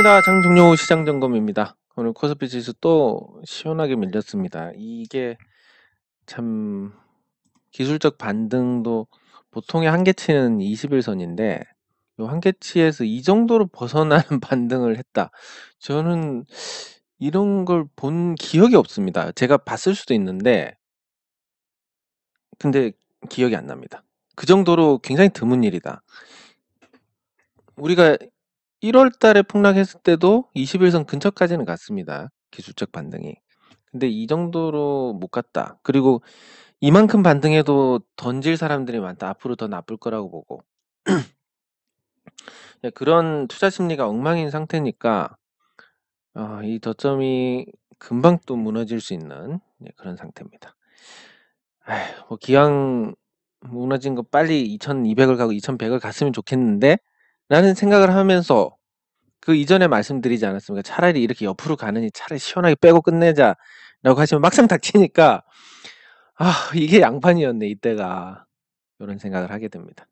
반갑습니다. 장종료 시장 점검입니다. 오늘 코스피 지수 또 시원하게 밀렸습니다. 이게 참 기술적 반등도 보통의 한계치는 21선인데 요 한계치에서 이 정도로 벗어나는 반등을 했다. 저는 이런 걸 본 기억이 없습니다. 제가 봤을 수도 있는데 근데 기억이 안 납니다. 그 정도로 굉장히 드문 일이다. 우리가 1월 달에 폭락했을 때도 21선 근처까지는 갔습니다. 기술적 반등이. 근데 이 정도로 못 갔다. 그리고 이만큼 반등해도 던질 사람들이 많다. 앞으로 더 나쁠 거라고 보고. 그런 투자 심리가 엉망인 상태니까 이 저점이 금방 또 무너질 수 있는 그런 상태입니다. 뭐 기왕 무너진 거 빨리 2200을 가고 2100을 갔으면 좋겠는데 라는 생각을 하면서 그 이전에 말씀드리지 않았습니까? 차라리 이렇게 옆으로 가느니 차라리 시원하게 빼고 끝내자라고 하시면 막상 닥치니까 이게 양판이었네 이때가. 이런 생각을 하게 됩니다.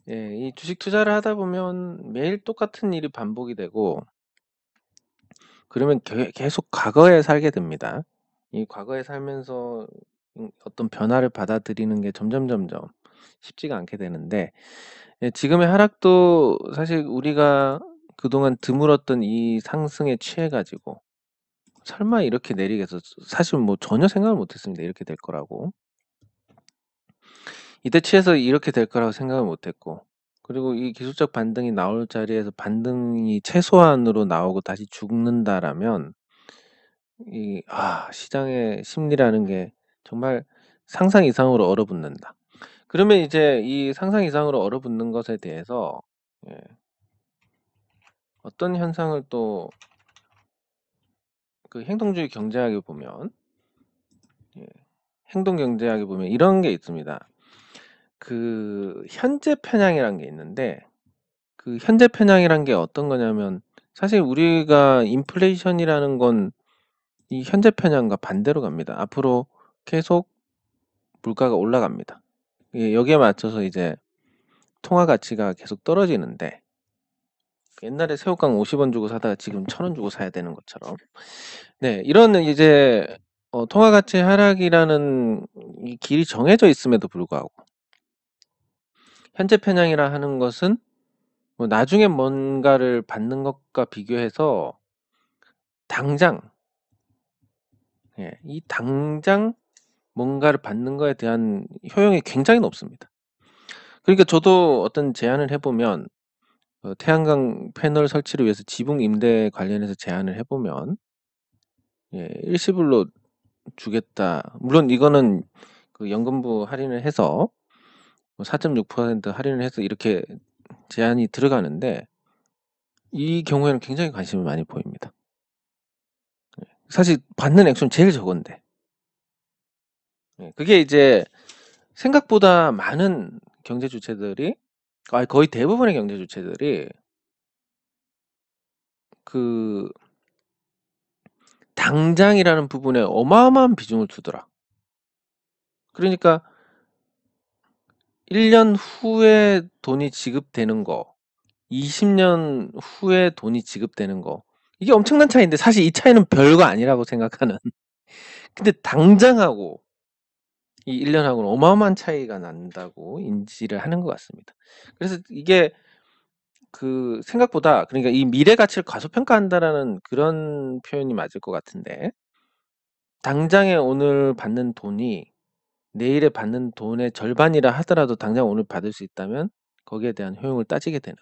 이 주식 투자를 하다 보면 매일 똑같은 일이 반복이 되고 그러면 계속 과거에 살게 됩니다. 이 과거에 살면서 어떤 변화를 받아들이는 게 점점 쉽지가 않게 되는데 지금의 하락도 사실 우리가 그동안 드물었던 이 상승에 취해 가지고 설마 이렇게 내리겠어? 사실 뭐 전혀 생각을 못 했습니다. 이렇게 될 거라고. 이때 취해서 이렇게 될 거라고 생각을 못 했고 그리고 이 기술적 반등이 나올 자리에서 반등이 최소한으로 나오고 다시 죽는다라면 시장의 심리라는 게 정말 상상 이상으로 얼어붙는다. 그러면 이제 이 상상 이상으로 얼어붙는 것에 대해서 어떤 현상을 또 그 행동주의 경제학에 보면 행동 경제학에 보면 이런 게 있습니다. 그 현재 편향이라는 게 있는데 그 현재 편향이란 게 어떤 거냐면 사실 우리가 인플레이션이라는 건 이 현재 편향과 반대로 갑니다. 앞으로 계속 물가가 올라갑니다. 여기에 맞춰서 이제 통화 가치가 계속 떨어지는데 옛날에 새우깡 50원 주고 사다가 지금 1,000원 주고 사야 되는 것처럼 이런 이제 통화 가치 하락이라는 이 길이 정해져 있음에도 불구하고 현재 편향이라 하는 것은 뭐 나중에 뭔가를 받는 것과 비교해서 당장 이 당장 뭔가를 받는 거에 대한 효용이 굉장히 높습니다. 그러니까 저도 어떤 제안을 해보면 태양광 패널 설치를 위해서 지붕 임대 관련해서 제안을 해보면 일시불로 주겠다. 물론 이거는 그 연금부 할인을 해서 4.6% 할인을 해서 이렇게 제안이 들어가는데 이 경우에는 굉장히 관심을 많이 보입니다. 사실 받는 액수는 제일 적은데 그게 이제 생각보다 많은 경제 주체들이 거의 대부분의 경제 주체들이 그 당장이라는 부분에 어마어마한 비중을 두더라. 그러니까 1년 후에 돈이 지급되는 거, 20년 후에 돈이 지급되는 거 이게 엄청난 차이인데 사실 이 차이는 별거 아니라고 생각하는 근데 당장하고 이 1년하고는 어마어마한 차이가 난다고 인지를 하는 것 같습니다. 그래서 이게 그 생각보다 그러니까 이 미래 가치를 과소평가한다라는 그런 표현이 맞을 것 같은데 당장에 오늘 받는 돈이 내일에 받는 돈의 절반이라 하더라도 당장 오늘 받을 수 있다면 거기에 대한 효용을 따지게 되는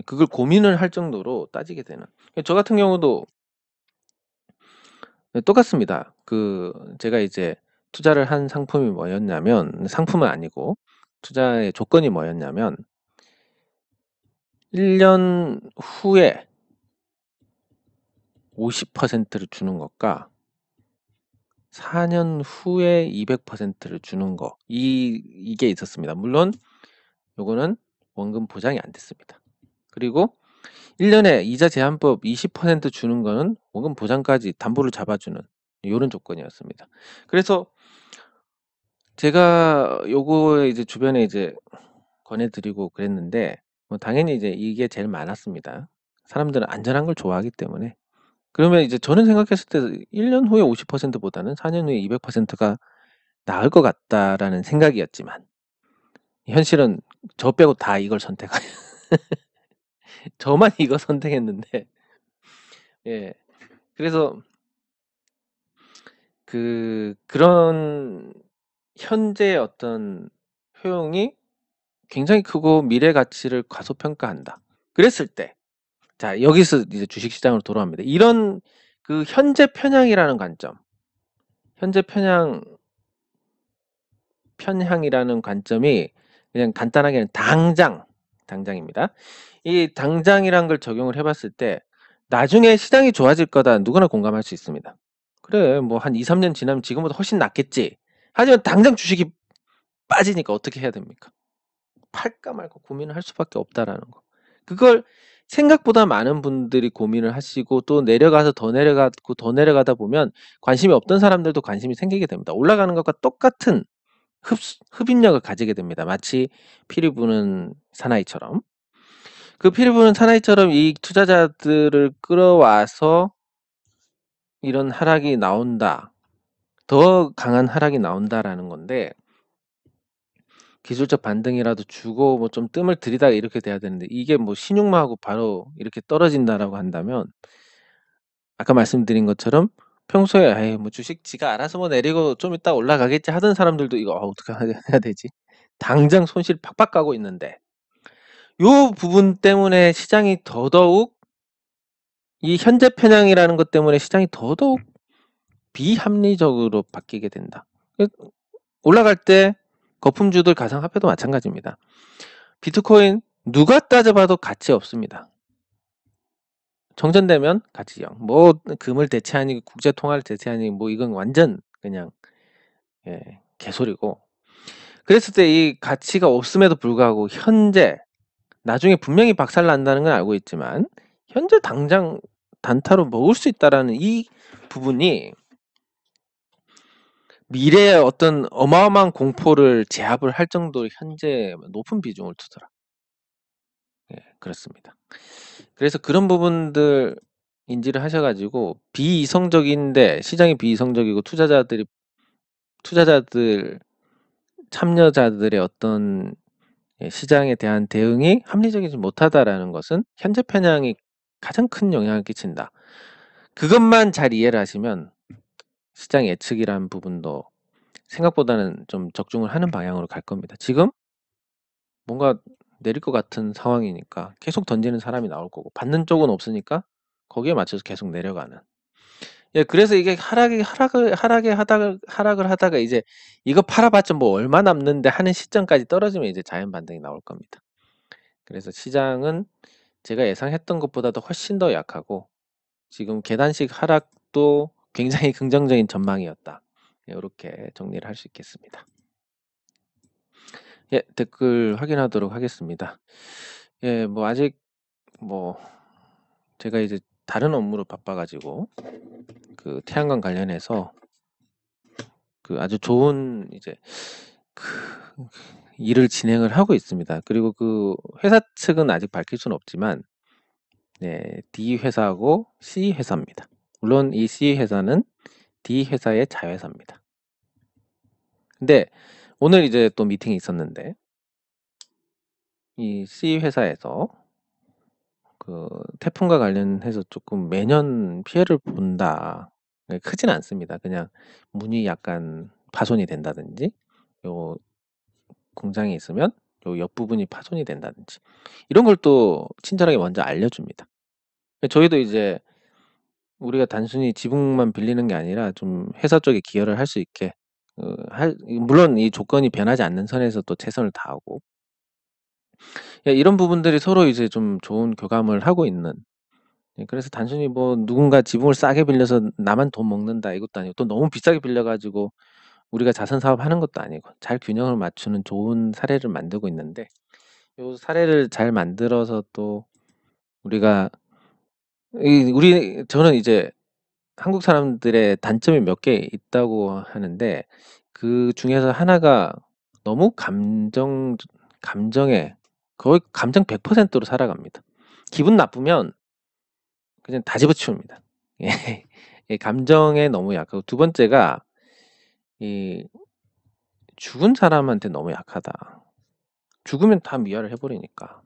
그걸 고민을 할 정도로 따지게 되는 저 같은 경우도 똑같습니다. 그 제가 이제 투자를 한 상품이 뭐였냐면 상품은 아니고 투자의 조건이 뭐였냐면 1년 후에 50%를 주는 것과 4년 후에 200%를 주는 거 이게 있었습니다. 물론 요거는 원금 보장이 안 됐습니다. 그리고 1년에 이자 제한법 20% 주는 거는 원금 보장까지 담보를 잡아주는 요런 조건이었습니다. 그래서 제가 요거에 이제 주변에 이제 권해드리고 그랬는데 당연히 이제 이게 제일 많았습니다. 사람들은 안전한 걸 좋아하기 때문에. 그러면 이제 저는 생각했을 때 1년 후에 50% 보다는 4년 후에 200%가 나을 것 같다라는 생각이었지만 현실은 저 빼고 다 이걸 선택하요. 저만 이거 선택했는데 예. 그래서 그런 현재의 어떤 효용이 굉장히 크고 미래 가치를 과소평가한다. 그랬을 때 자, 여기서 이제 주식 시장으로 돌아옵니다. 이런 그 현재 편향이라는 관점. 현재 편향이라는 관점이 그냥 간단하게는 당장입니다. 이 당장이란 걸 적용을 해봤을 때 나중에 시장이 좋아질 거다 누구나 공감할 수 있습니다. 그래 뭐 한 2, 3년 지나면 지금보다 훨씬 낫겠지. 하지만 당장 주식이 빠지니까 어떻게 해야 됩니까? 팔까 말까 고민을 할 수밖에 없다라는 거. 그걸 생각보다 많은 분들이 고민을 하시고 또 내려가서 더 내려가고 더 내려가다 보면 관심이 없던 사람들도 관심이 생기게 됩니다. 올라가는 것과 똑같은 흡입력을 가지게 됩니다. 마치 피리 부는 사나이처럼. 그 피리 부는 사나이처럼 이 투자자들을 끌어와서 이런 하락이 나온다. 더 강한 하락이 나온다라는 건데 기술적 반등이라도 주고 뭐 좀 뜸을 들이다가 이렇게 돼야 되는데 이게 뭐 신용마하고 바로 이렇게 떨어진다라고 한다면 아까 말씀드린 것처럼 평소에 에이 뭐 주식 지가 알아서 뭐 내리고 좀 이따 올라가겠지 하던 사람들도 이거 어떻게 해야 되지? 당장 손실 팍팍 가고 있는데 요 부분 때문에 시장이 더더욱 이 현재 편향이라는 것 때문에 시장이 더더욱 비합리적으로 바뀌게 된다. 올라갈 때 거품주들 가상화폐도 마찬가지입니다. 비트코인 누가 따져봐도 가치 없습니다. 정전되면 가치 0. 뭐 금을 대체하니 국제 통화를 대체하니 뭐 이건 완전 그냥 개소리고. 그랬을 때 이 가치가 없음에도 불구하고 현재 나중에 분명히 박살 난다는 건 알고 있지만 현재 당장 단타로 먹을 수 있다라는 이 부분이 미래의 어떤 어마어마한 공포를 제압을 할 정도로 현재 높은 비중을 두더라. 그렇습니다. 그래서 그런 부분들 인지를 하셔가지고 비이성적인데 시장이 비이성적이고 투자자들 참여자들의 어떤 시장에 대한 대응이 합리적이지 못하다라는 것은 현재 편향이 가장 큰 영향을 끼친다. 그것만 잘 이해를 하시면 시장 예측이라는 부분도 생각보다는 좀 적중을 하는 방향으로 갈 겁니다. 지금 뭔가 내릴 것 같은 상황이니까 계속 던지는 사람이 나올 거고 받는 쪽은 없으니까 거기에 맞춰서 계속 내려가는. 그래서 이게 하락을 하다가 이제 이거 팔아봤자 뭐 얼마 남는데 하는 시점까지 떨어지면 이제 자연 반등이 나올 겁니다. 그래서 시장은 제가 예상했던 것보다도 훨씬 더 약하고 지금 계단식 하락도 굉장히 긍정적인 전망이었다. 이렇게 정리를 할 수 있겠습니다. 댓글 확인하도록 하겠습니다. 뭐 아직 뭐 제가 이제 다른 업무로 바빠가지고 그 태양광 관련해서 그 아주 좋은 이제 그 일을 진행을 하고 있습니다. 그리고 그 회사 측은 아직 밝힐 수는 없지만 D 회사하고 C 회사입니다. 물론 이 C 회사는 D 회사의 자회사입니다. 근데 오늘 이제 또 미팅이 있었는데 이 C 회사에서 그 태풍과 관련해서 조금 매년 피해를 본다. 크진 않습니다. 그냥 문이 약간 파손이 된다든지 요 공장이 있으면 요 옆부분이 파손이 된다든지 이런 걸 또 친절하게 먼저 알려줍니다. 저희도 이제 우리가 단순히 지붕만 빌리는 게 아니라 좀 회사 쪽에 기여를 할 수 있게 물론 이 조건이 변하지 않는 선에서 또 최선을 다하고 이런 부분들이 서로 이제 좀 좋은 교감을 하고 있는 그래서 단순히 뭐 누군가 지붕을 싸게 빌려서 나만 돈 먹는다 이것도 아니고 또 너무 비싸게 빌려가지고 우리가 자선 사업하는 것도 아니고 잘 균형을 맞추는 좋은 사례를 만들고 있는데 요 사례를 잘 만들어서 또 우리가 저는 이제 한국 사람들의 단점이 몇 개 있다고 하는데 그 중에서 하나가 너무 감정에 거의 감정 100%로 살아갑니다. 기분 나쁘면 그냥 다 집어치웁니다. 예. 이 감정에 너무 약하고 두 번째가 이 죽은 사람한테 너무 약하다. 죽으면 다 미화를 해 버리니까.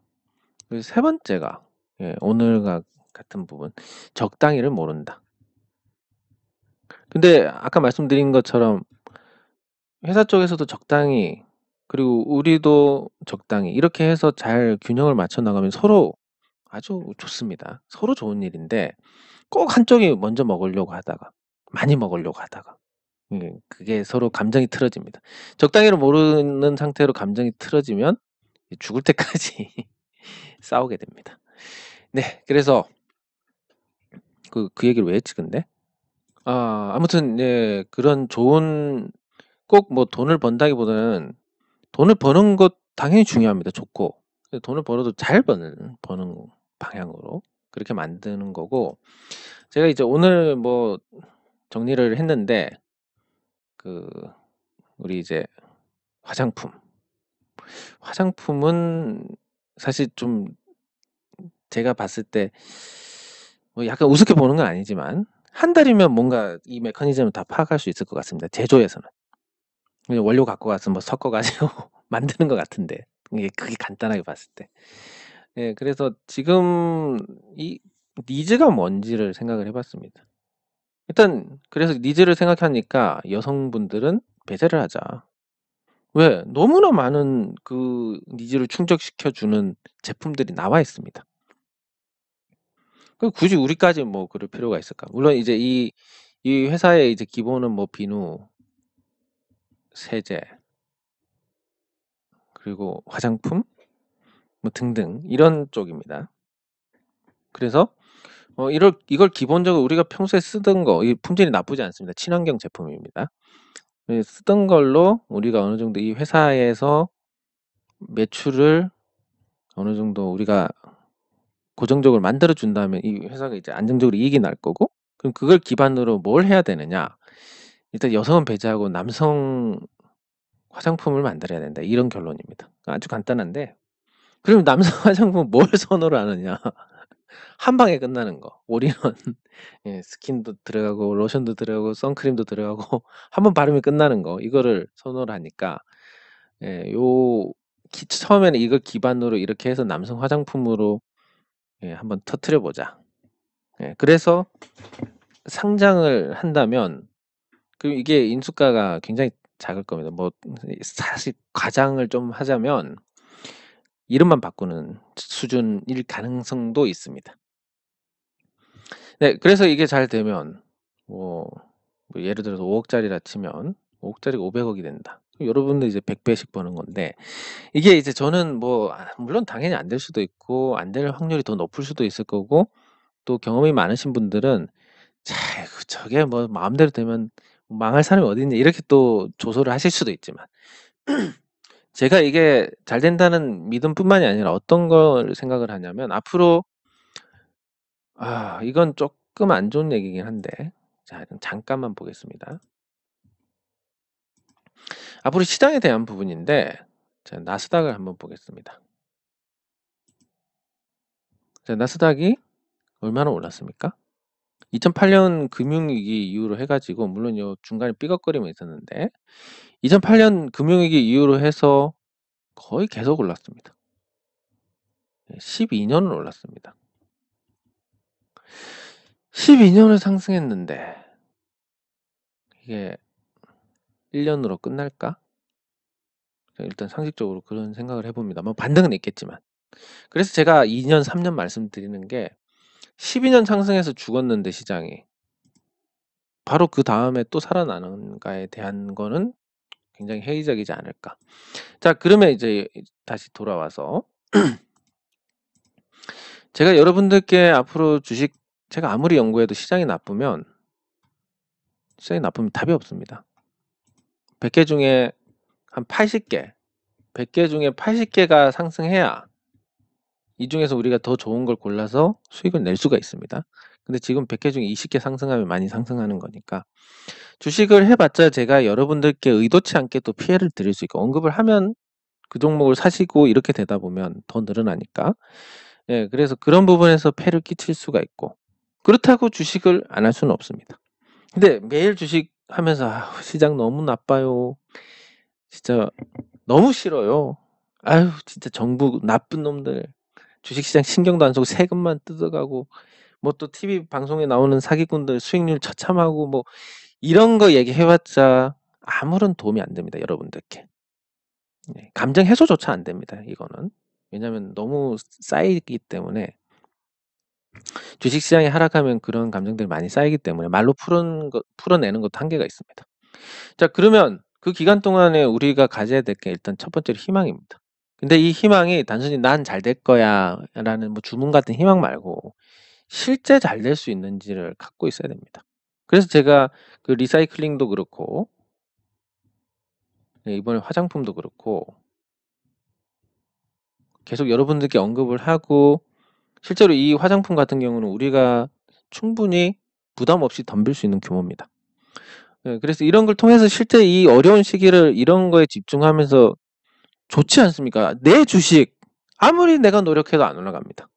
그리고 세 번째가 오늘과 같은 부분. 적당히를 모른다. 근데 아까 말씀드린 것처럼 회사 쪽에서도 적당히 그리고 우리도 적당히 이렇게 해서 잘 균형을 맞춰 나가면 서로 아주 좋습니다. 서로 좋은 일인데 꼭 한쪽이 먼저 먹으려고 하다가 많이 먹으려고 하다가 그게 서로 감정이 틀어집니다. 적당히를 모르는 상태로 감정이 틀어지면 죽을 때까지 싸우게 됩니다. 네. 그래서 그 얘기를 왜 했지 근데? 아무튼 그런 좋은 꼭 뭐 돈을 번다기보다는 돈을 버는 것 당연히 중요합니다. 좋고. 돈을 벌어도 잘 버는 방향으로 그렇게 만드는 거고 제가 이제 오늘 뭐 정리를 했는데 그 우리 이제 화장품은 사실 좀 제가 봤을 때 뭐 약간 우습게 보는 건 아니지만 한 달이면 뭔가 이 메커니즘을 다 파악할 수 있을 것 같습니다. 제조에서는. 그냥 원료 갖고 가서 뭐 섞어 가지고 만드는 것 같은데 그게 간단하게 봤을 때. 예 그래서 지금 이 니즈가 뭔지를 생각을 해 봤습니다. 일단 그래서 니즈를 생각하니까 여성분들은 배제를 하자. 왜? 너무나 많은 그 니즈를 충족시켜 주는 제품들이 나와 있습니다. 그 굳이 우리까지 뭐 그럴 필요가 있을까? 물론 이제 이 회사의 이제 기본은 뭐 비누, 세제 그리고 화장품 뭐 등등 이런 쪽입니다. 그래서 이걸 기본적으로 우리가 평소에 쓰던 거 이 품질이 나쁘지 않습니다. 친환경 제품입니다. 쓰던 걸로 우리가 어느 정도 이 회사에서 매출을 어느 정도 우리가 고정적으로 만들어 준다면 이 회사가 이제 안정적으로 이익이 날 거고 그럼 그걸 기반으로 뭘 해야 되느냐? 일단 여성은 배제하고 남성 화장품을 만들어야 된다. 이런 결론입니다. 아주 간단한데 그럼 남성 화장품 뭘 선호를 하느냐? 한 방에 끝나는 거. 올인원. 예 스킨도 들어가고 로션도 들어가고 선크림도 들어가고 한 번 바르면 끝나는 거. 이거를 선호를 하니까 요 처음에는 이걸 기반으로 이렇게 해서 남성 화장품으로 한번 터트려 보자. 그래서 상장을 한다면 그럼 이게 인수가가 굉장히 작을 겁니다. 뭐 사실 과장을 좀 하자면 이름만 바꾸는 수준일 가능성도 있습니다. 네, 그래서 이게 잘 되면 뭐 예를 들어서 5억짜리라 치면 5억짜리가 500억이 된다. 여러분들 이제 100배씩 버는 건데 이게 이제 저는 뭐 물론 당연히 안 될 수도 있고 안 될 확률이 더 높을 수도 있을 거고 또 경험이 많으신 분들은 저게 뭐 마음대로 되면 망할 사람이 어디 있냐 이렇게 또 조소를 하실 수도 있지만 제가 이게 잘 된다는 믿음뿐만이 아니라 어떤 걸 생각을 하냐면 앞으로 이건 조금 안 좋은 얘기긴 한데 자 잠깐만 보겠습니다. 앞으로 시장에 대한 부분인데 자 나스닥을 한번 보겠습니다. 자 나스닥이 얼마나 올랐습니까? 2008년 금융위기 이후로 해가지고 물론 요 중간에 삐걱거림은 있었는데 2008년 금융위기 이후로 해서 거의 계속 올랐습니다. 12년을 올랐습니다. 12년을 상승했는데 이게 1년으로 끝날까? 일단 상식적으로 그런 생각을 해봅니다. 뭐 반등은 있겠지만 그래서 제가 2년 3년 말씀드리는 게 12년 상승해서 죽었는데 시장이 바로 그 다음에 또 살아나는가에 대한 거는 굉장히 회의적이지 않을까. 자 그러면 이제 다시 돌아와서 제가 여러분들께 앞으로 주식 제가 아무리 연구해도 시장이 나쁘면 답이 없습니다. 100개 중에 한 80개 100개 중에 80개가 상승해야 이 중에서 우리가 더 좋은 걸 골라서 수익을 낼 수가 있습니다. 근데 지금 100개 중에 20개 상승하면 많이 상승하는 거니까 주식을 해봤자 제가 여러분들께 의도치 않게 또 피해를 드릴 수 있고 언급을 하면 그 종목을 사시고 이렇게 되다 보면 더 늘어나니까 그래서 그런 부분에서 폐를 끼칠 수가 있고 그렇다고 주식을 안 할 수는 없습니다. 근데 매일 주식하면서 시장 너무 나빠요. 진짜 너무 싫어요. 아유 진짜 정부 나쁜 놈들. 주식시장 신경도 안 쓰고 세금만 뜯어가고 뭐 또 TV 방송에 나오는 사기꾼들 수익률 처참하고 뭐 이런 거 얘기해봤자 아무런 도움이 안 됩니다, 여러분들께. 네, 감정 해소조차 안 됩니다, 이거는. 왜냐면 너무 쌓이기 때문에 주식시장이 하락하면 그런 감정들이 많이 쌓이기 때문에 말로 풀어내는 것도 한계가 있습니다. 자, 그러면 그 기간 동안에 우리가 가져야 될 게 일단 첫 번째로 희망입니다. 근데 이 희망이 단순히 난 잘 될 거야 라는 뭐 주문 같은 희망 말고 실제 잘 될 수 있는지를 갖고 있어야 됩니다. 그래서 제가 그 리사이클링도 그렇고 이번에 화장품도 그렇고 계속 여러분들께 언급을 하고 실제로 이 화장품 같은 경우는 우리가 충분히 부담 없이 덤빌 수 있는 규모입니다. 그래서 이런 걸 통해서 실제 이 어려운 시기를 이런 거에 집중하면서 좋지 않습니까? 내 주식 아무리 내가 노력해도 안 올라갑니다.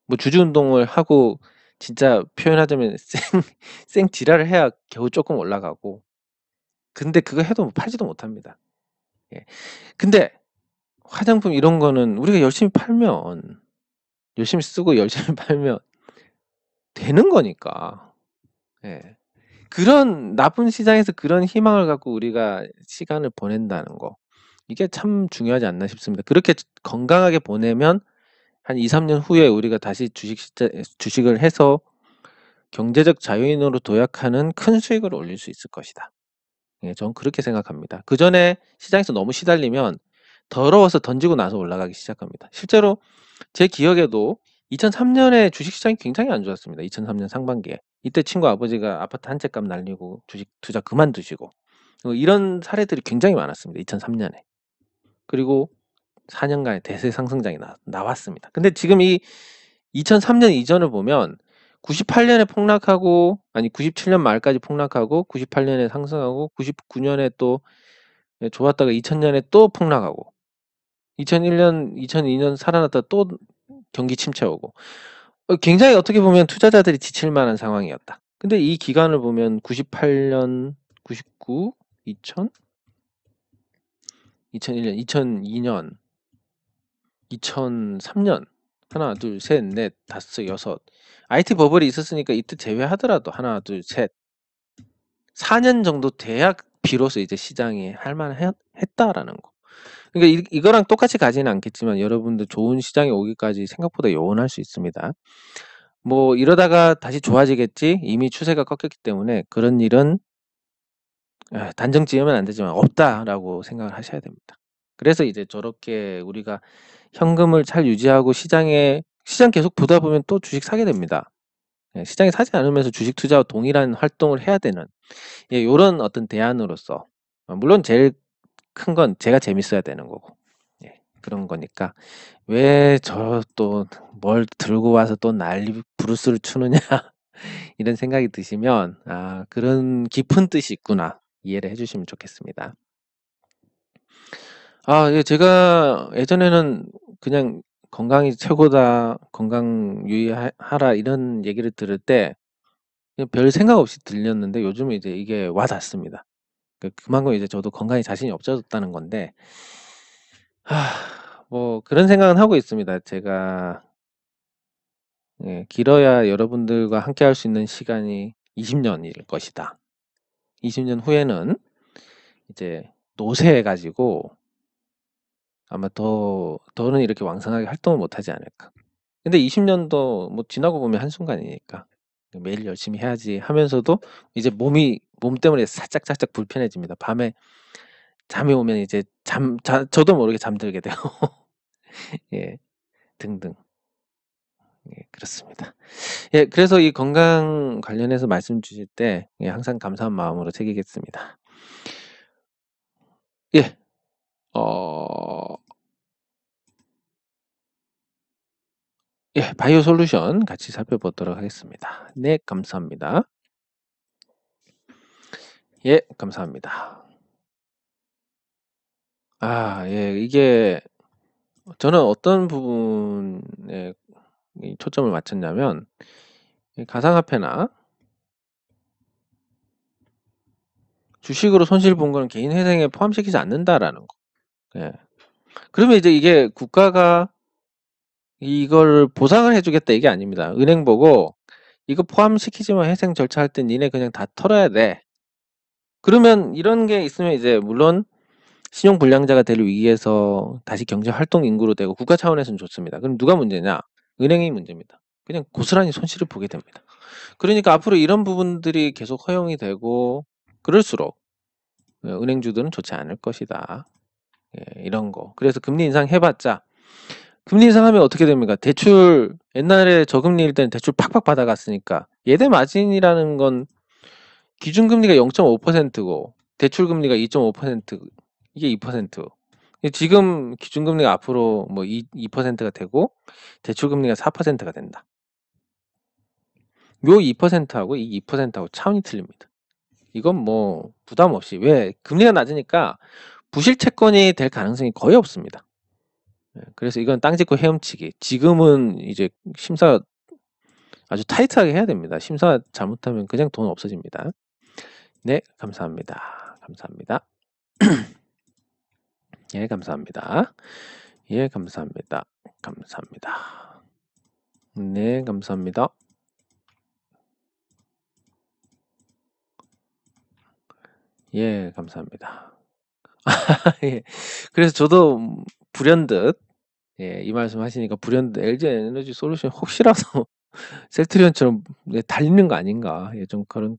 뭐 주주 운동을 하고 진짜 표현하자면 생 지랄을 해야 겨우 조금 올라가고 근데 그거 해도 팔지도 못합니다. 예. 근데 화장품 이런 거는 우리가 열심히 팔면 열심히 쓰고 열심히 팔면 되는 거니까. 예. 그런 나쁜 시장에서 그런 희망을 갖고 우리가 시간을 보낸다는 거 이게 참 중요하지 않나 싶습니다. 그렇게 건강하게 보내면 한 2-3년 후에 우리가 다시 주식을 해서 경제적 자유인으로 도약하는 큰 수익을 올릴 수 있을 것이다. 예, 전 그렇게 생각합니다. 그전에 시장에서 너무 시달리면 더러워서 던지고 나서 올라가기 시작합니다. 실제로 제 기억에도 2003년에 주식시장이 굉장히 안 좋았습니다. 2003년 상반기에. 이때 친구 아버지가 아파트 한 채 값 날리고 주식 투자 그만두시고 이런 사례들이 굉장히 많았습니다. 2003년에. 그리고 4년간의 대세 상승장이 나왔습니다. 근데 지금 이 2003년 이전을 보면 98년에 폭락하고 97년 말까지 폭락하고 98년에 상승하고 99년에 또 좋았다가 2000년에 또 폭락하고 2001년, 2002년 살아났다 또 경기 침체 오고 굉장히 어떻게 보면 투자자들이 지칠 만한 상황이었다. 근데 이 기간을 보면 98년, 99, 2000, 2001년, 2002년, 2003년 하나, 둘, 셋, 넷, 다섯, 여섯 IT 버블이 있었으니까 이때 제외하더라도 하나, 둘, 셋 4년 정도 돼야 비로소 이제 시장이 할만했다라는 거. 그러니까 이거랑 똑같이 가지는 않겠지만 여러분들 좋은 시장이 오기까지 생각보다 요원할 수 있습니다. 뭐 이러다가 다시 좋아지겠지 이미 추세가 꺾였기 때문에 그런 일은 단정 지으면 안 되지만 없다라고 생각을 하셔야 됩니다. 그래서 이제 저렇게 우리가 현금을 잘 유지하고 시장 계속 보다 보면 또 주식 사게 됩니다. 시장에 사지 않으면서 주식 투자와 동일한 활동을 해야 되는 요런 어떤 대안으로서 물론 제일 큰 건 제가 재밌어야 되는 거고 그런 거니까 왜 저 또 뭘 들고 와서 또 난리 브루스를 추느냐 이런 생각이 드시면 그런 깊은 뜻이 있구나 이해를 해주시면 좋겠습니다. 예, 제가 예전에는 그냥 건강이 최고다, 건강 유의하라 이런 얘기를 들을 때 그냥 별 생각 없이 들렸는데 요즘은 이제 이게 와 닿습니다. 그만큼 이제 저도 건강에 자신이 없어졌다는 건데 뭐 그런 생각은 하고 있습니다. 제가 길어야 여러분들과 함께 할 수 있는 시간이 20년일 것이다. 20년 후에는 이제 노쇠해 가지고 아마 더는 이렇게 왕성하게 활동을 못 하지 않을까. 근데 20년도 뭐 지나고 보면 한순간이니까 매일 열심히 해야지 하면서도 이제 몸 때문에 살짝 불편해집니다. 밤에 잠이 오면 이제 저도 모르게 잠들게 돼요. 예, 등등. 예, 그렇습니다. 예, 그래서 이 건강 관련해서 말씀 주실 때 항상 감사한 마음으로 새기겠습니다. 예, 바이오 솔루션 같이 살펴보도록 하겠습니다. 네, 감사합니다. 예, 감사합니다. 예, 이게 저는 어떤 부분에 초점을 맞췄냐면 가상화폐나 주식으로 손실 본 거는 개인 회생에 포함시키지 않는다라는 거. 예. 그러면 이제 이게 국가가 이걸 보상을 해주겠다 이게 아닙니다. 은행 보고 이거 포함시키지만 회생 절차할 땐 니네 그냥 다 털어야 돼. 그러면 이런 게 있으면 이제 물론 신용불량자가 될 위기에서 다시 경제활동 인구로 되고 국가 차원에서는 좋습니다. 그럼 누가 문제냐? 은행이 문제입니다. 그냥 고스란히 손실을 보게 됩니다. 그러니까 앞으로 이런 부분들이 계속 허용이 되고 그럴수록 은행주들은 좋지 않을 것이다. 예, 이런 거. 그래서 금리 인상 해봤자 금리 인상하면 어떻게 됩니까? 대출 옛날에 저금리일 때는 대출 팍팍 받아갔으니까 예대 마진이라는 건 기준금리가 0.5%고 대출금리가 2.5% 이게 2%. 지금 기준금리가 앞으로 뭐 2%가 되고 대출금리가 4%가 된다. 요 2%하고 이 2%하고 차원이 틀립니다. 이건 뭐 부담 없이 왜 금리가 낮으니까 부실 채권이 될 가능성이 거의 없습니다. 그래서 이건 땅 짓고 헤엄치기. 지금은 이제 심사 아주 타이트하게 해야 됩니다. 심사 잘못하면 그냥 돈 없어집니다. 네, 감사합니다. 감사합니다. 예, 감사합니다. 예, 감사합니다. 감사합니다. 네, 감사합니다. 예, 감사합니다. 예. 그래서 저도 불현듯 예, 이 말씀 하시니까 불현듯 LG 에너지 솔루션 혹시라도 셀트리온처럼 달리는 거 아닌가 예, 좀 그런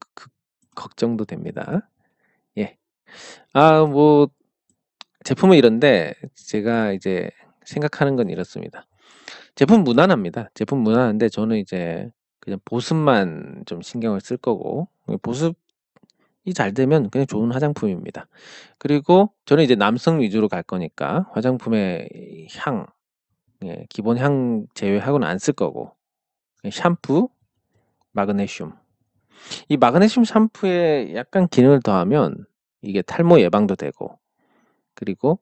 걱정도 됩니다. 예. 뭐 제품은 이런데 제가 이제 생각하는 건 이렇습니다. 제품 무난합니다. 제품 무난한데 저는 이제 그냥 보습만 좀 신경을 쓸 거고 보습이 잘 되면 그냥 좋은 화장품입니다. 그리고 저는 이제 남성 위주로 갈 거니까 화장품의 향, 예, 기본 향 제외하고는 안 쓸 거고 샴푸, 마그네슘. 이 마그네슘 샴푸에 약간 기능을 더하면 이게 탈모 예방도 되고 그리고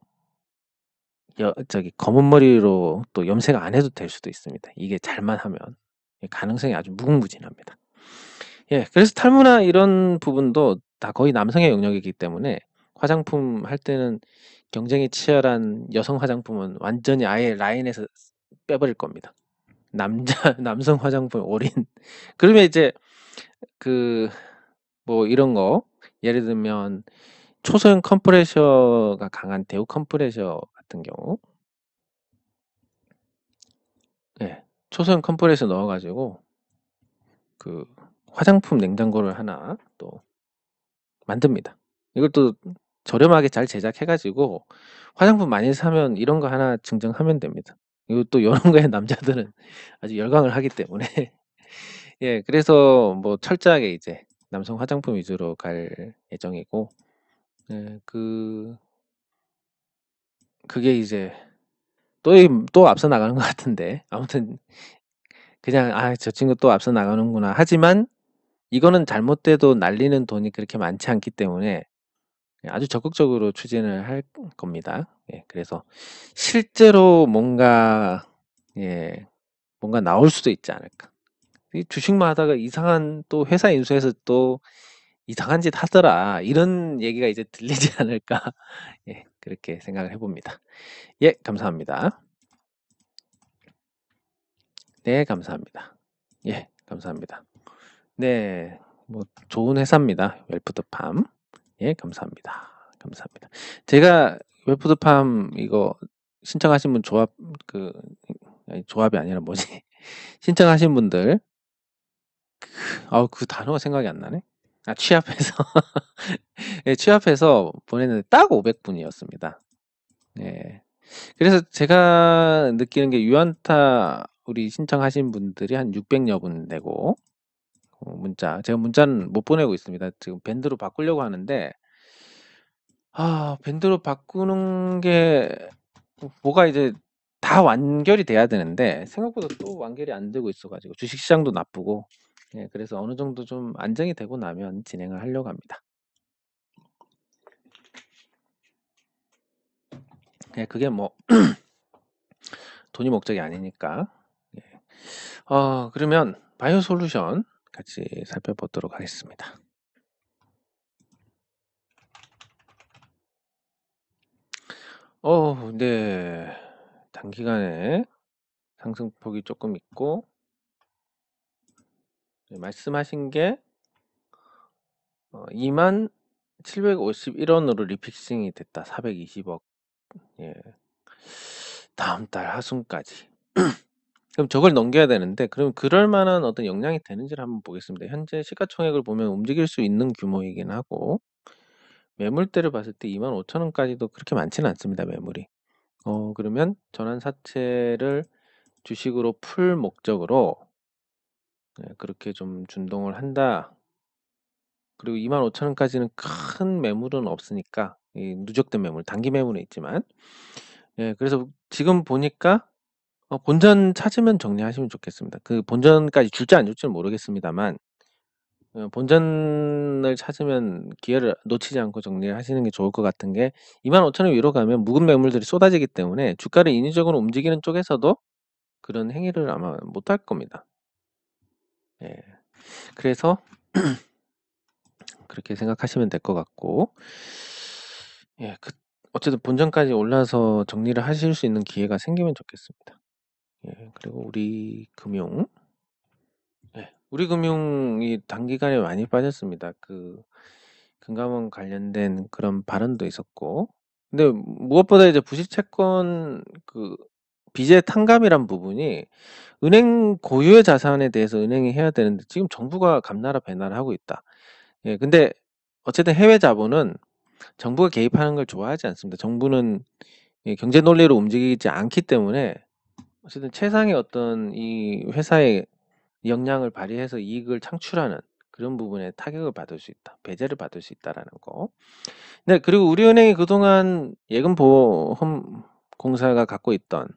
저기 검은 머리로 또 염색 안 해도 될 수도 있습니다. 이게 잘만 하면 가능성이 아주 무궁무진합니다. 예, 그래서 탈모나 이런 부분도 다 거의 남성의 영역이기 때문에 화장품 할 때는 경쟁이 치열한 여성 화장품은 완전히 아예 라인에서 빼버릴 겁니다. 남성 화장품 올인. 그러면 이제 그 뭐 이런 거 예를 들면 초소형 컴프레셔가 강한 대우 컴프레셔 같은 경우 예, 초소형 컴프레셔 넣어가지고 그 화장품 냉장고를 하나 또 만듭니다. 이걸 또 저렴하게 잘 제작해가지고 화장품 많이 사면 이런 거 하나 증정하면 됩니다. 이거 또 이런 거에 남자들은 아주 열광을 하기 때문에 예, 그래서 뭐 철저하게 이제 남성 화장품 위주로 갈 예정이고 예, 그게 이제 또 앞서 나가는 것 같은데 아무튼 그냥 저 친구 또 앞서 나가는구나 하지만 이거는 잘못돼도 날리는 돈이 그렇게 많지 않기 때문에 아주 적극적으로 추진을 할 겁니다. 예, 그래서 실제로 예, 뭔가 나올 수도 있지 않을까. 이 주식만 하다가 이상한 또 회사 인수해서 또 이상한 짓 하더라. 이런 얘기가 이제 들리지 않을까. 예, 그렇게 생각을 해봅니다. 예, 감사합니다. 네, 감사합니다. 예, 감사합니다. 네, 뭐 좋은 회사입니다. 웰푸드팜. 예, 감사합니다. 감사합니다. 제가 웰푸드팜 이거 신청하신 분 아니, 조합이 아니라 뭐지? 신청하신 분들 그 단어가 생각이 안 나네. 취합해서 예, 취합해서 보냈는데 딱 500분이었습니다. 예. 그래서 제가 느끼는 게 유안타 우리 신청하신 분들이 한 600여 분 되고 제가 문자는 못 보내고 있습니다. 지금 밴드로 바꾸려고 하는데 밴드로 바꾸는 게 뭐가 이제 다 완결이 돼야 되는데 생각보다 또 완결이 안 되고 있어가지고 주식시장도 나쁘고 예, 그래서 어느 정도 좀 안정이 되고 나면 진행을 하려고 합니다. 예, 그게 뭐 돈이 목적이 아니니까. 예. 그러면 바이오솔루션 같이 살펴보도록 하겠습니다. 네. 단기간에 상승폭이 조금 있고, 말씀하신 게 2751원으로 리픽싱이 됐다. 420억. 예. 다음 달 하순까지. 그럼 저걸 넘겨야 되는데, 그럼 그럴 만한 어떤 역량이 되는지를 한번 보겠습니다. 현재 시가총액을 보면 움직일 수 있는 규모이긴 하고, 매물대를 봤을 때 25,000원까지도 그렇게 많지는 않습니다, 매물이. 그러면 전환 사채를 주식으로 풀 목적으로 그렇게 좀 준동을 한다. 그리고 25,000원까지는 큰 매물은 없으니까, 이 누적된 매물, 단기 매물은 있지만, 그래서 지금 보니까 본전 찾으면 정리하시면 좋겠습니다. 그 본전까지 줄지 안 줄지는 모르겠습니다만, 본전을 찾으면 기회를 놓치지 않고 정리를 하시는 게 좋을 것 같은 게, 25,000원 위로 가면 묵은 매물들이 쏟아지기 때문에 주가를 인위적으로 움직이는 쪽에서도 그런 행위를 아마 못할 겁니다. 그래서 그렇게 생각하시면 될 것 같고, 어쨌든 본전까지 올라서 정리를 하실 수 있는 기회가 생기면 좋겠습니다. 그리고 우리금융이 단기간에 많이 빠졌습니다. 그 금감원 관련된 그런 발언도 있었고, 근데 무엇보다 이제 부실채권 그 비제 탕감이란 부분이 은행 고유의 자산에 대해서 은행이 해야 되는데 지금 정부가 감나라 배나라 하고 있다. 근데 어쨌든 해외 자본은 정부가 개입하는 걸 좋아하지 않습니다. 정부는 경제 논리로 움직이지 않기 때문에 어쨌든 최상의 어떤 이 회사의 역량을 발휘해서 이익을 창출하는 그런 부분에 타격을 받을 수 있다. 배제를 받을 수 있다라는 거. 네, 그리고 우리은행이 그동안 예금보험공사가 갖고 있던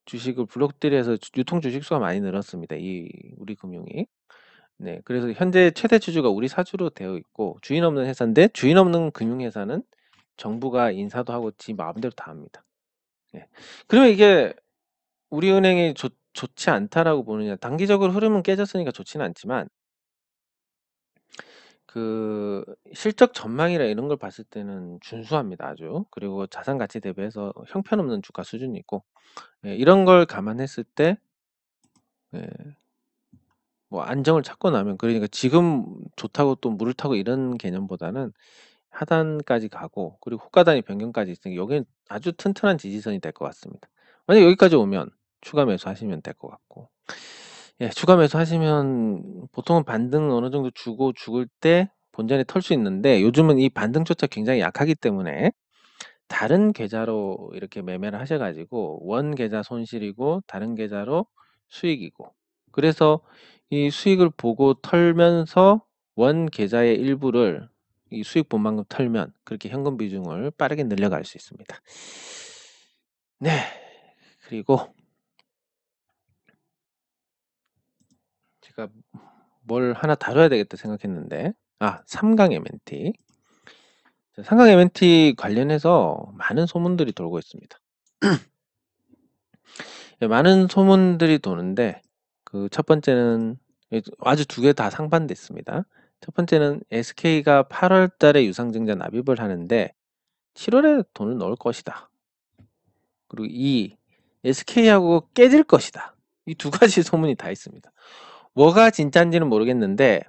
주식을 블록딜에서 유통 주식수가 많이 늘었습니다. 이 우리금융이. 네, 그래서 현재 최대 주주가 우리 사주로 되어 있고 주인 없는 회사인데 주인 없는 금융회사는 정부가 인사도 하고 지 마음대로 다 합니다. 그러면 이게 우리은행이 좋지 않다라고 보느냐? 단기적으로 흐름은 깨졌으니까 좋지는 않지만 그 실적 전망이나 이런 걸 봤을 때는 준수합니다, 아주. 그리고 자산 가치 대비해서 형편없는 주가 수준이고, 이런 걸 감안했을 때 뭐 안정을 찾고 나면, 그러니까 지금 좋다고 또 물을 타고 이런 개념보다는 하단까지 가고 그리고 호가단위 변경까지 있으니까 여기는 아주 튼튼한 지지선이 될 것 같습니다. 만약 여기까지 오면 추가 매수하시면 될 것 같고, 추가 매수하시면 보통은 반등 어느 정도 주고 죽을 때 본전에 털 수 있는데, 요즘은 이 반등조차 굉장히 약하기 때문에 다른 계좌로 이렇게 매매를 하셔가지고 원 계좌 손실이고 다른 계좌로 수익이고, 그래서 이 수익을 보고 털면서 원 계좌의 일부를 이 수익 본만큼 털면 그렇게 현금 비중을 빠르게 늘려갈 수 있습니다. 네, 그리고 제가 뭘 하나 다뤄야 되겠다 생각했는데, 삼강 M&T. 삼강 M&T 관련해서 많은 소문들이 돌고 있습니다. 많은 소문들이 도는데, 그 첫 번째는 아주 두 개 다 상반됐습니다. 첫 번째는 SK가 8월 달에 유상증자 납입을 하는데 7월에 돈을 넣을 것이다. 그리고 SK하고 깨질 것이다. 이 두 가지 소문이 다 있습니다. 뭐가 진짜인지는 모르겠는데,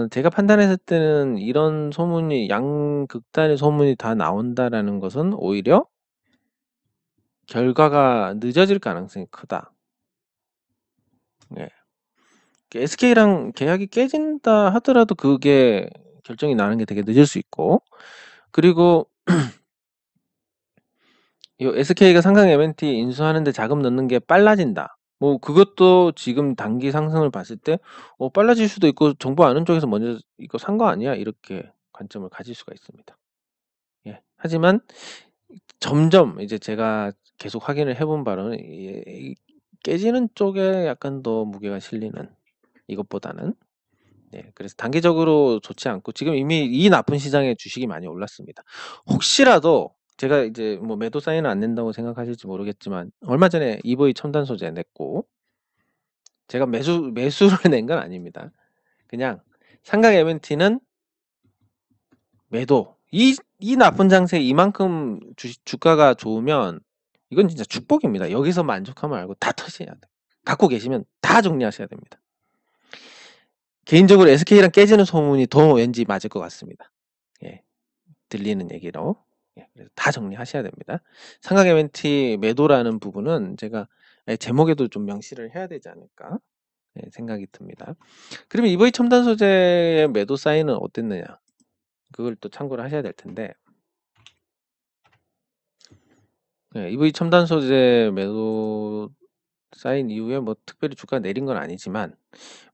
제가 판단했을 때는 이런 소문이, 양극단의 소문이 다 나온다라는 것은 오히려 결과가 늦어질 가능성이 크다. SK랑 계약이 깨진다 하더라도 그게 결정이 나는 게 되게 늦을 수 있고, 그리고 이 SK가 삼강 M&T 인수하는데 자금 넣는 게 빨라진다. 뭐 그것도 지금 단기 상승을 봤을 때 빨라질 수도 있고 정부 아는 쪽에서 먼저 이거 산 거 아니야? 이렇게 관점을 가질 수가 있습니다. 하지만 점점 이제 제가 계속 확인을 해본 바로는 깨지는 쪽에 약간 더 무게가 실리는, 이것보다는. 그래서 단기적으로 좋지 않고 지금 이미 이 나쁜 시장에 주식이 많이 올랐습니다. 혹시라도 제가 이제 뭐 매도 사인은 안 낸다고 생각하실지 모르겠지만, 얼마 전에 EV 첨단 소재 냈고 제가 매수를 낸 건 아닙니다. 그냥 삼각 MNT는 매도. 이 나쁜 장세에 이만큼 주가가 좋으면 이건 진짜 축복입니다. 여기서 만족하면 말고 다 터셔야 돼. 갖고 계시면 다 정리하셔야 됩니다. 개인적으로 SK랑 깨지는 소문이 더 왠지 맞을 것 같습니다. 예, 들리는 얘기로. 예, 그래서 다 정리하셔야 됩니다. 삼각 MNT 매도라는 부분은 제가 제목에도 좀 명시를 해야 되지 않을까 생각이 듭니다. 그러면 EV 첨단 소재의 매도 사인은 어땠느냐? 그걸 또 참고를 하셔야 될 텐데, EV 첨단 소재 매도 쌓인 이후에 뭐 특별히 주가가 내린 건 아니지만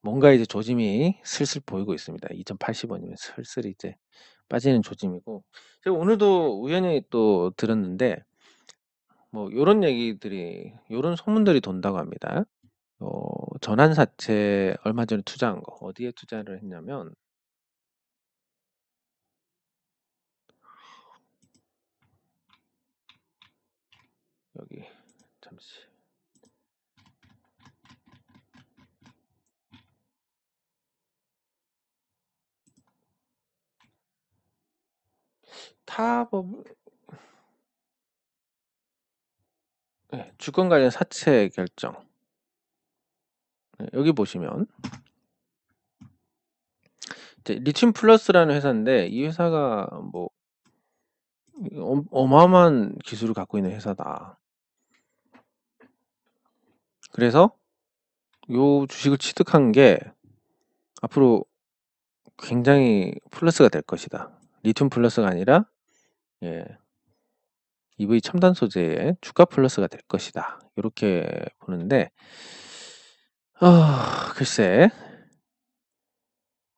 뭔가 이제 조짐이 슬슬 보이고 있습니다. 2,080원이면 슬슬 이제 빠지는 조짐이고, 제가 오늘도 우연히 또 들었는데 뭐 요런 얘기들이, 요런 소문들이 돈다고 합니다. 전환사채 얼마 전에 투자한 거 어디에 투자를 했냐면, 여기 잠시 타법, 주권 관련 사채 결정. 여기 보시면 이제 리튬 플러스라는 회사인데, 이 회사가 뭐 어마어마한 기술을 갖고 있는 회사다. 그래서 요 주식을 취득한 게 앞으로 굉장히 플러스가 될 것이다. 리튬 플러스가 아니라 EV 첨단 소재의 주가 플러스가 될 것이다. 이렇게 보는데, 글쎄,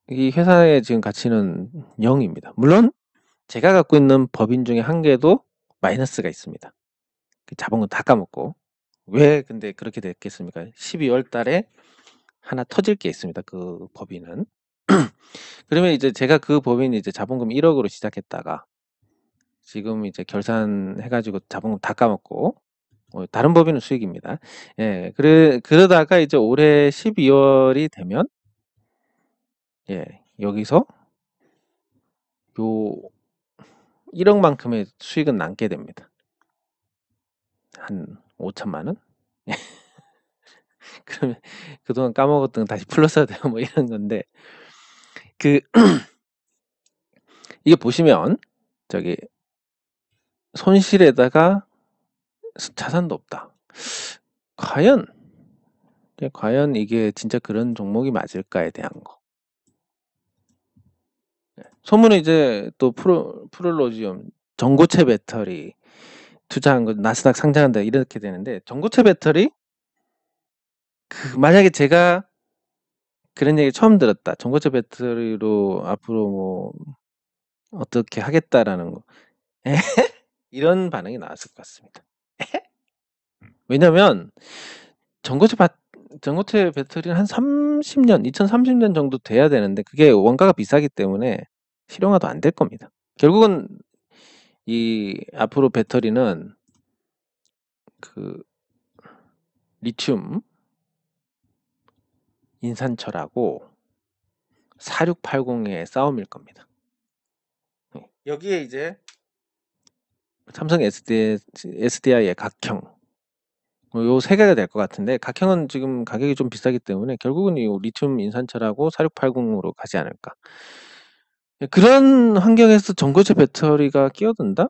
이 회사의 지금 가치는 0입니다. 물론 제가 갖고 있는 법인 중에 한 개도 마이너스가 있습니다. 자본금 다 까먹고. 왜 근데 그렇게 됐겠습니까? 12월 달에 하나 터질 게 있습니다. 그 법인은. 그러면 이제 제가 그 법인이 이제 자본금 1억으로 시작했다가 지금 이제 결산해가지고 자본금 다 까먹고, 다른 법인은 수익입니다. 예, 그러다가 이제 올해 12월이 되면, 여기서 요 1억만큼의 수익은 남게 됩니다. 한 5천만 원? 그러면 그동안 까먹었던 거 다시 플러스가 되고 뭐 이런 건데, 이게 보시면 저기 손실에다가 자산도 없다. 과연 이게 진짜 그런 종목이 맞을까에 대한 거. 소문은 이제 또 프롤로지움 전고체 배터리 투자한 거 나스닥 상장한다 이렇게 되는데, 전고체 배터리 만약에 제가 그런 얘기 처음 들었다, 전고체 배터리로 앞으로 뭐 어떻게 하겠다라는 거, 이런 반응이 나왔을 것 같습니다. 왜냐면 전고체 배터리는 한 30년, 2030년 정도 돼야 되는데 그게 원가가 비싸기 때문에 실용화도 안 될 겁니다. 결국은 이 앞으로 배터리는 그 리튬 인산철하고 4680의 싸움일 겁니다. 여기에 이제 삼성 SDI의 각형, 요 세 개가 될 것 같은데, 각형은 지금 가격이 좀 비싸기 때문에 결국은 이 리튬 인산철하고 4680으로 가지 않을까. 그런 환경에서 전고체 배터리가 끼어든다?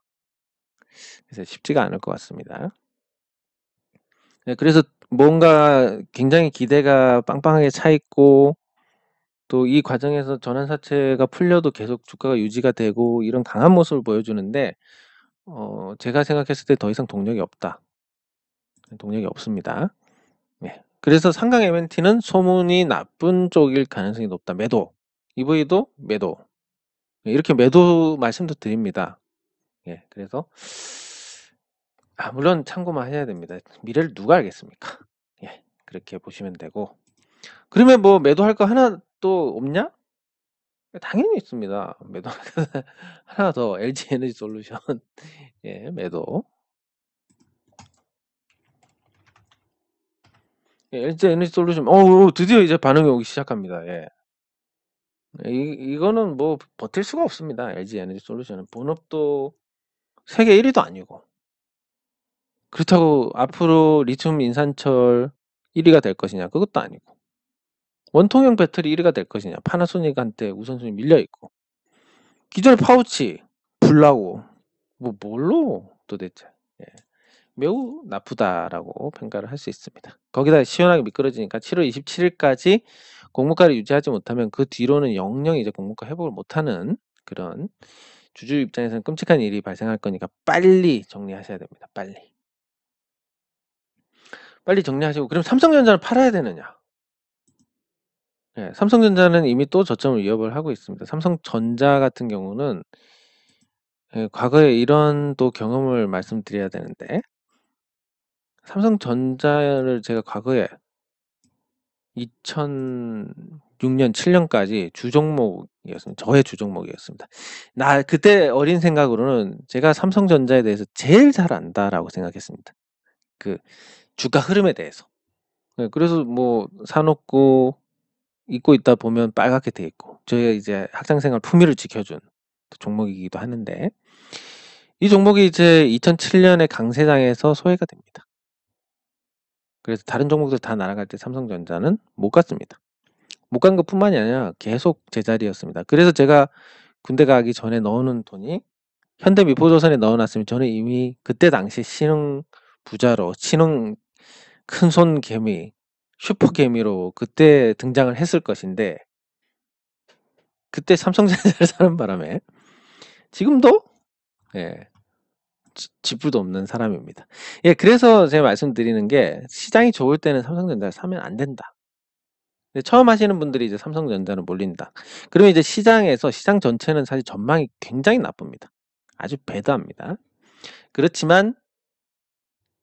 그래서 쉽지가 않을 것 같습니다. 그래서 뭔가 굉장히 기대가 빵빵하게 차 있고, 또 이 과정에서 전환사채가 풀려도 계속 주가가 유지가 되고 이런 강한 모습을 보여주는데, 제가 생각했을 때 더 이상 동력이 없다. 동력이 없습니다. 그래서 삼각 MNT는 소문이 나쁜 쪽일 가능성이 높다. 매도. EV도 매도. 이렇게 매도 말씀도 드립니다. 그래서 물론 참고만 해야 됩니다. 미래를 누가 알겠습니까? 그렇게 보시면 되고, 그러면 뭐 매도할 거 하나 또 없냐? 당연히 있습니다. 매도 하나 더, LG 에너지 솔루션. 매도. 예, LG 에너지솔루션 드디어 이제 반응이 오기 시작합니다. 예. 이거는 뭐 버틸 수가 없습니다. LG 에너지솔루션은 본업도 세계 1 위도 아니고. 그렇다고 앞으로 리튬 인산철 1 위가 될 것이냐? 그것도 아니고. 원통형 배터리 1 위가 될 것이냐? 파나소닉한테 우선순위 밀려 있고. 기존의 파우치 불나고 뭘로 도대체. 예. 매우 나쁘다라고 평가를 할 수 있습니다. 거기다 시원하게 미끄러지니까 7월 27일까지 공모가를 유지하지 못하면 그 뒤로는 영영 이제 공모가 회복을 못하는 그런 주주 입장에서는 끔찍한 일이 발생할 거니까 빨리 정리하셔야 됩니다. 빨리 정리하시고 그럼 삼성전자를 팔아야 되느냐? 예, 삼성전자는 이미 또 저점을 위협을 하고 있습니다. 삼성전자 같은 경우는 예, 과거에 이런 또 경험을 말씀드려야 되는데 삼성전자를 제가 과거에 2006년, 7년까지 주종목이었습니다. 저의 주종목이었습니다. 그때 어린 생각으로는 제가 삼성전자에 대해서 제일 잘 안다라고 생각했습니다. 그 주가 흐름에 대해서. 네, 그래서 뭐 사놓고 입고 있다 보면 빨갛게 돼 있고 저희 이제 학창생활 품위를 지켜준 종목이기도 하는데 이 종목이 이제 2007년에 강세장에서 소외가 됩니다. 그래서 다른 종목들 다 날아갈 때 삼성전자는 못 갔습니다. 못 간 것뿐만이 아니라 계속 제자리였습니다. 그래서 제가 군대 가기 전에 넣어놓은 돈이 현대미포조선에 넣어놨으면 저는 이미 그때 당시 신흥 부자로 신흥 큰손 개미 슈퍼 개미로 그때 등장을 했을 것인데 그때 삼성전자를 사는 바람에 지금도 예, 지불도 없는 사람입니다. 예, 그래서 제가 말씀드리는 게 시장이 좋을 때는 삼성전자를 사면 안 된다. 근데 처음 하시는 분들이 이제 삼성전자는 몰린다. 그러면 이제 시장에서 시장 전체는 사실 전망이 굉장히 나쁩니다. 아주 배드합니다. 그렇지만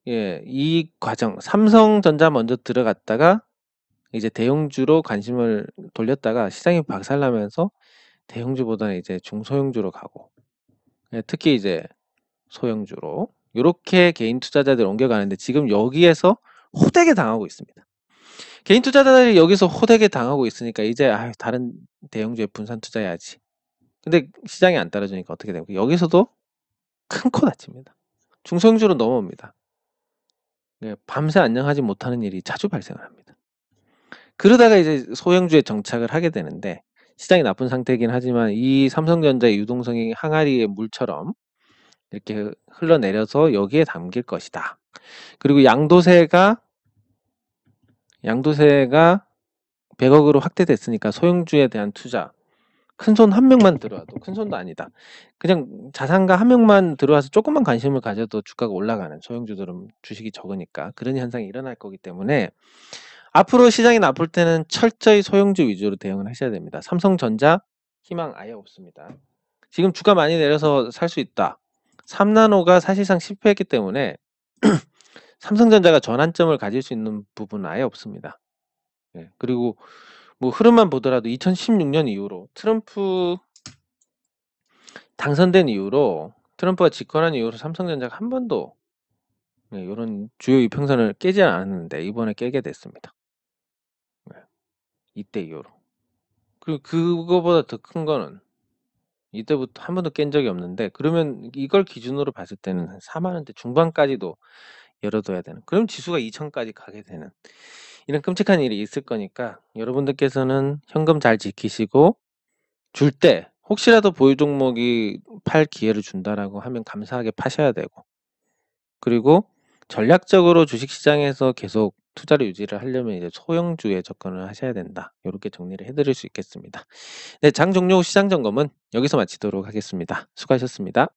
예, 이 과정 삼성전자 먼저 들어갔다가 이제 대형주로 관심을 돌렸다가 시장이 박살나면서 대형주보다는 이제 중소형주로 가고 예, 특히 이제 소형주로 이렇게 개인 투자자들 옮겨가는데 지금 여기에서 호되게 당하고 있습니다. 개인 투자자들이 여기서 호되게 당하고 있으니까 이제 다른 대형주에 분산 투자해야지. 근데 시장이 안 따라주니까 어떻게 됩니까? 여기서도 큰 코 다칩니다. 중소형주로 넘어옵니다. 예, 밤새 안녕하지 못하는 일이 자주 발생을 합니다. 그러다가 이제 소형주에 정착을 하게 되는데 시장이 나쁜 상태이긴 하지만 이 삼성전자의 유동성이 항아리의 물처럼 이렇게 흘러내려서 여기에 담길 것이다. 그리고 양도세가 100억으로 확대됐으니까 소형주에 대한 투자 큰손 한 명만 들어와도 큰손도 아니다. 그냥 자산가 한 명만 들어와서 조금만 관심을 가져도 주가가 올라가는 소형주들은 주식이 적으니까 그런 현상이 일어날 거기 때문에 앞으로 시장이 나쁠 때는 철저히 소형주 위주로 대응을 하셔야 됩니다. 삼성전자 희망 아예 없습니다. 지금 주가 많이 내려서 살 수 있다. 3나노가 사실상 실패했기 때문에 삼성전자가 전환점을 가질 수 있는 부분은 아예 없습니다. 예, 그리고 뭐 흐름만 보더라도 2016년 이후로 트럼프 당선된 이후로 트럼프가 집권한 이후로 삼성전자가 한 번도 이런 주요 이평선을 깨지 않았는데 이번에 깨게 됐습니다. 이때 이후로. 그리고 그거보다 더 큰 거는 이때부터 한 번도 깬 적이 없는데 그러면 이걸 기준으로 봤을 때는 4만 원대 중반까지도 열어둬야 되는 그럼 지수가 2천까지 가게 되는 이런 끔찍한 일이 있을 거니까 여러분들께서는 현금 잘 지키시고 줄 때 혹시라도 보유 종목이 팔 기회를 준다라고 하면 감사하게 파셔야 되고 그리고 전략적으로 주식시장에서 계속 투자를 유지를 하려면 이제 소형주에 접근을 하셔야 된다. 이렇게 정리를 해드릴 수 있겠습니다. 네, 장 종료 후 시장 점검은 여기서 마치도록 하겠습니다. 수고하셨습니다.